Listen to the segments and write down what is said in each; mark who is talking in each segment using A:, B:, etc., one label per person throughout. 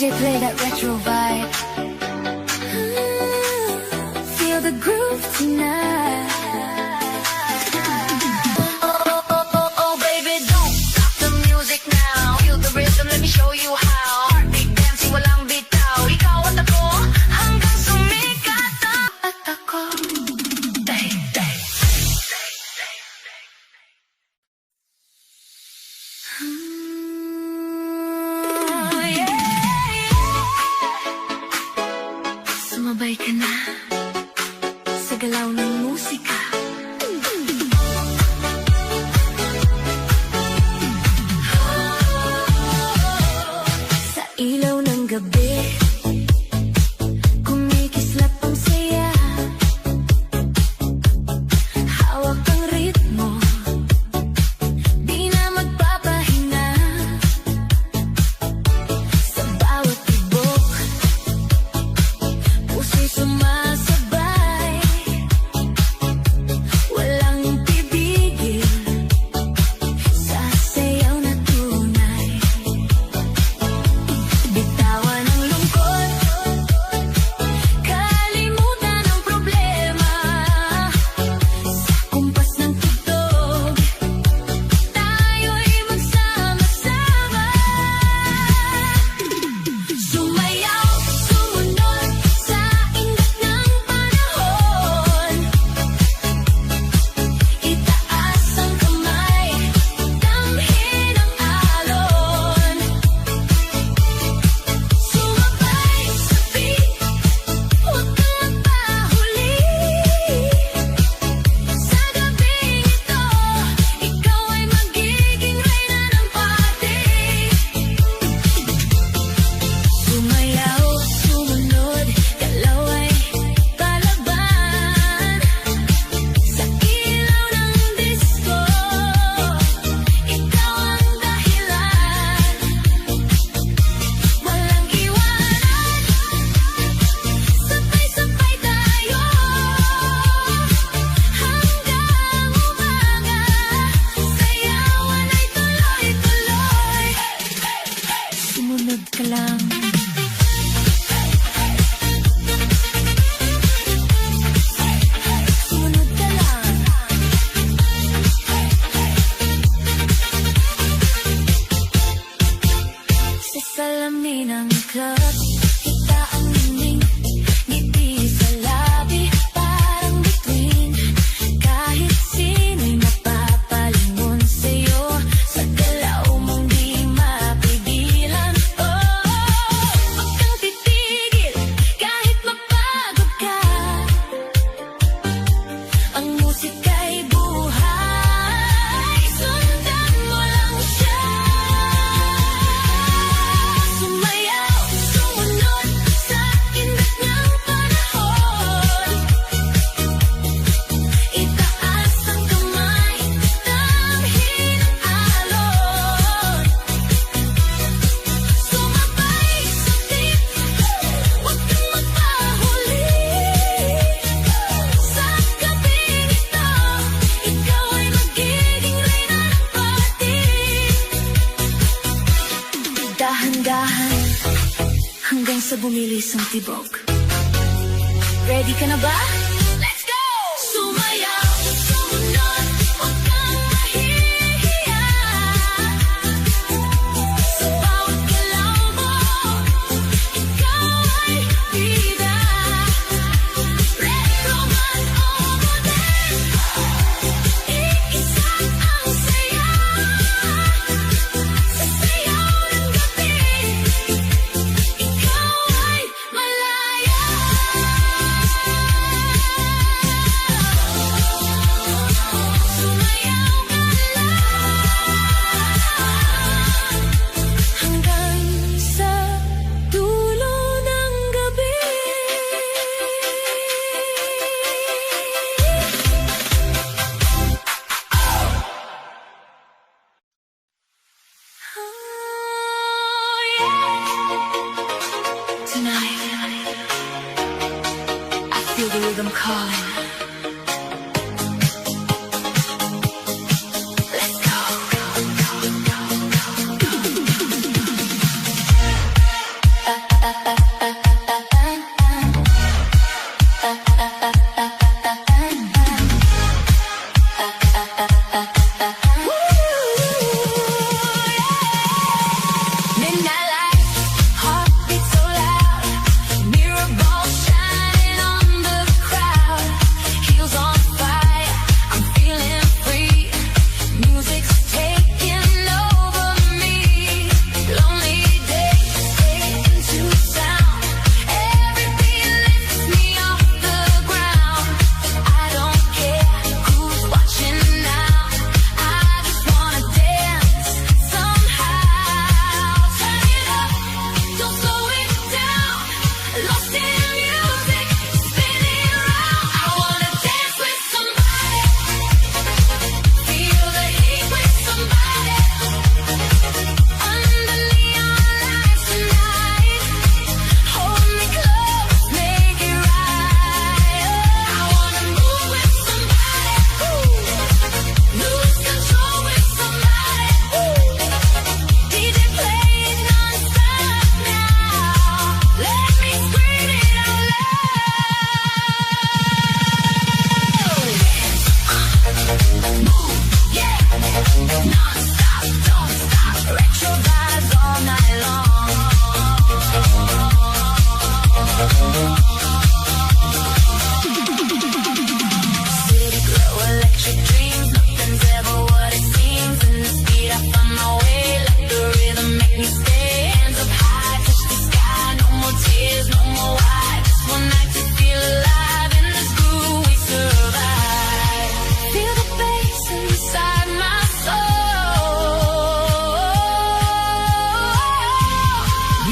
A: DJ play that retro vibe. Feel the groove tonight. Oh, baby, don't stop the music now. Feel the rhythm, let me show you how. Heartbeat dancing, walang bitaw. Ikaw at ako, hanggang sumikat at ako. Sumabay ka na sa galaw ng musika. Sa ilaw ng gabi, kumikislap ang saya. Hawak ang ritmo, di na magpapahinga. Sa bawat tibok, puso'y sumasabay. Walang pipigil sa sayaw na tunay. Bitawan ang lungkot, kalimutan ang problema. Sa kumpas ng tugtog, tayo'y magsama-sama. Sumayaw, sumunod sa ingat ng panahon. Itaas ang kamay, damhin ang alon. Sumabay sa beat, huwag kang magpahuli. Sa gabing ito, ikaw ay magiging reyna ng party. Sumayaw, sumunod, galaw ay palaban. Sa ilaw ng disco, ikaw ang dahilan. Walang iwanan, sabay-sabay tayo hanggang umaga. Sayawan ay tuloy-tuloy. Sumunod ka lang. Sumunod ka lang. Sa salamin ng club, kita ang nining, ngiti sa labi, parang bituin. Kahit sino'y napapalingon sa'yo, sa galaw mong di mapigilan. Oh, wag kang titigil, kahit mapagod ka. Ang musika'y buhay, sundan mo lang siya. Sumayaw, sumunod sa ingat ng panahon. Itaas ang kamay, damhin ang alon. Sumabay sa beat, huwag kang magpahuli. Sa gabing ito, ikaw ay magiging reyna ng party. Dahan-dahan, hanggang sa bumilis ang tibok. Ready ka na ba? Let's go! Sumayaw, sumunod, huwag kang mahihiya. Sa bawat galaw mo, ikaw ay bida. Retro man o modern, iisa ang saya. Sa sayaw ng gabi, ikaw ay malaya. Sumayaw ka lang hanggang sa dulo ng gabi. Tonight, I feel the rhythm calling. Let's go. yeah. Non-stop, don't stop. Retro vibes all night long. City glow, electric dreams. Nothing's ever what it seems. In the speed, I find my way. Let the rhythm make me stay. Hands up high, touch the sky. No more tears, no more why. Just one night to feel alive. In this groove, we survive. Feel the bass inside my soul.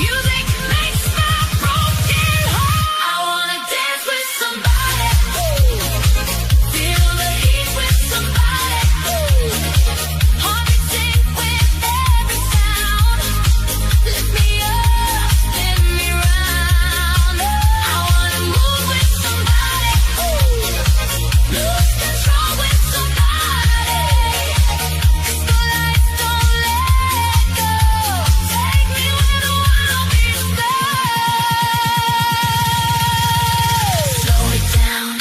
A: Music makes my broken heart. I wanna dance with somebody. Feel the heat with somebody. Heart beating with every sound. Lift me up, spin me round. I wanna move with somebody. Lose control with somebody. 'Cause the lights don't let go. Take me where the wild beats go. Slow it down,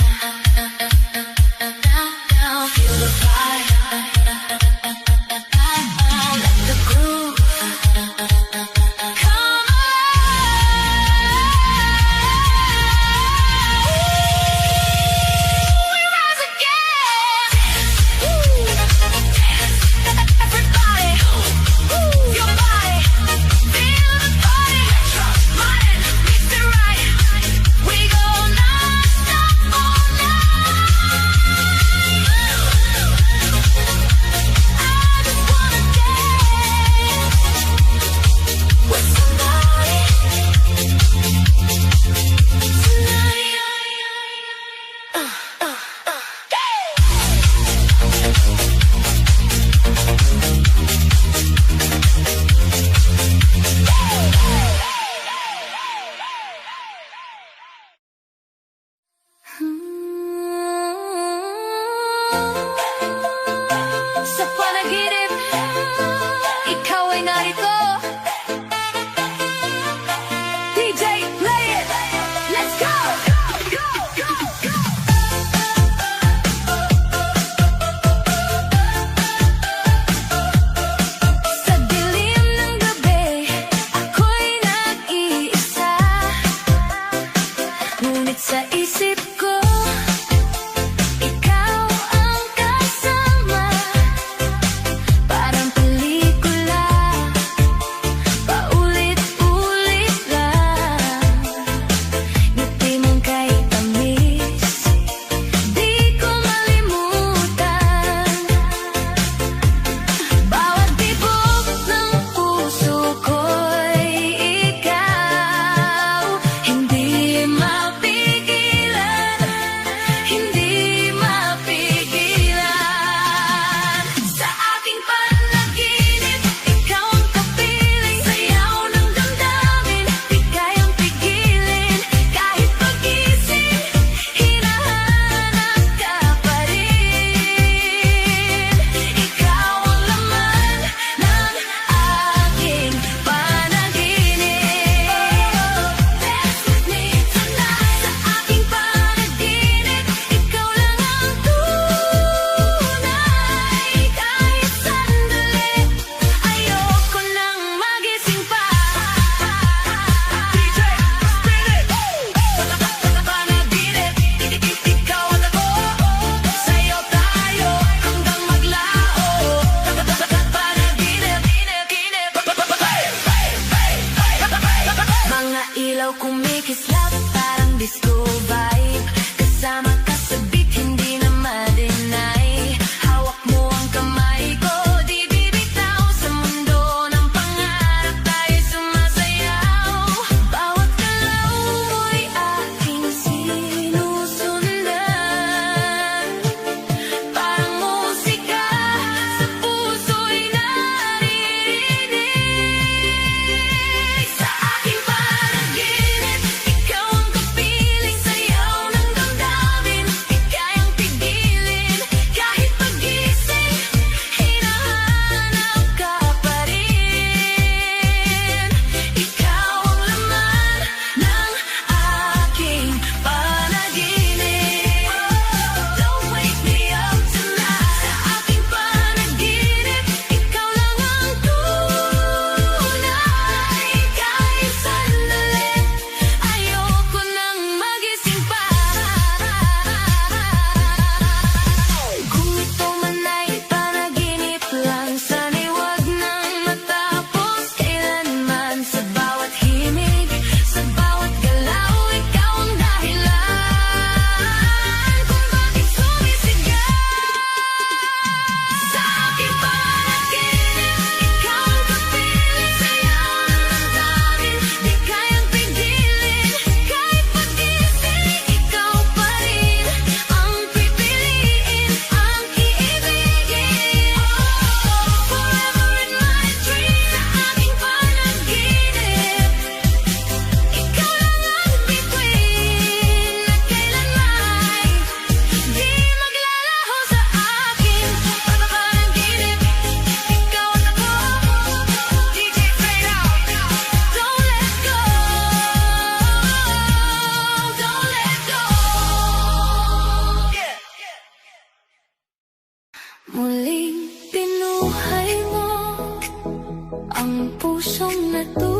A: down. Feel the fire. Let the groove come alive. We rise again. Dance, everybody. Your body, feel the party. Mind, mix it right. We go non-stop all night. I just wanna dance with somebody Sa panaginip, ikaw ay narito. DJ, play it! Let's go! Sa dilim ng gabi, Muling pinuhay mo ang pusong natuwa.